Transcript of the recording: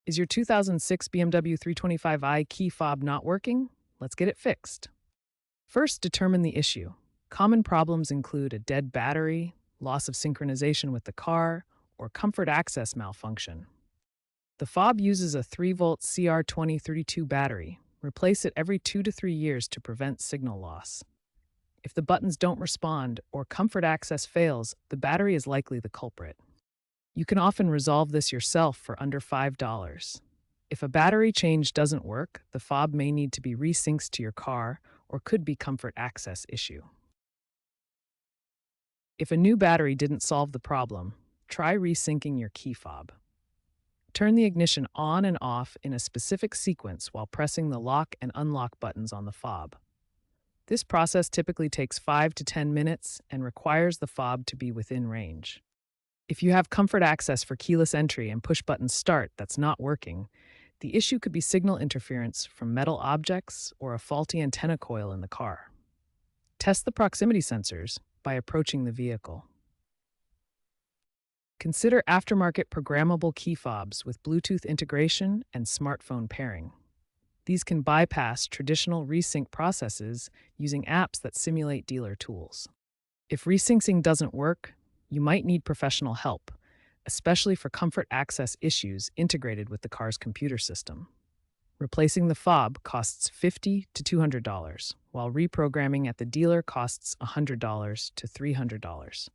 Is your 2006 BMW 325i key fob not working? Let's get it fixed. First, determine the issue. Common problems include a dead battery, loss of synchronization with the car, or comfort access malfunction. The fob uses a 3-volt CR2032 battery. Replace it every 2 to 3 years to prevent signal loss. If the buttons don't respond or comfort access fails, the battery is likely the culprit. You can often resolve this yourself for under $5. If a battery change doesn't work, the fob may need to be resynced to your car or could be comfort access issue. If a new battery didn't solve the problem, try resyncing your key fob. Turn the ignition on and off in a specific sequence while pressing the lock and unlock buttons on the fob. This process typically takes 5 to 10 minutes and requires the fob to be within range. If you have comfort access for keyless entry and push-button start that's not working, the issue could be signal interference from metal objects or a faulty antenna coil in the car. Test the proximity sensors by approaching the vehicle. Consider aftermarket programmable key fobs with Bluetooth integration and smartphone pairing. These can bypass traditional resync processes using apps that simulate dealer tools. If resyncing doesn't work, you might need professional help, especially for comfort access issues integrated with the car's computer system. Replacing the fob costs $50 to $200, while reprogramming at the dealer costs $100 to $300.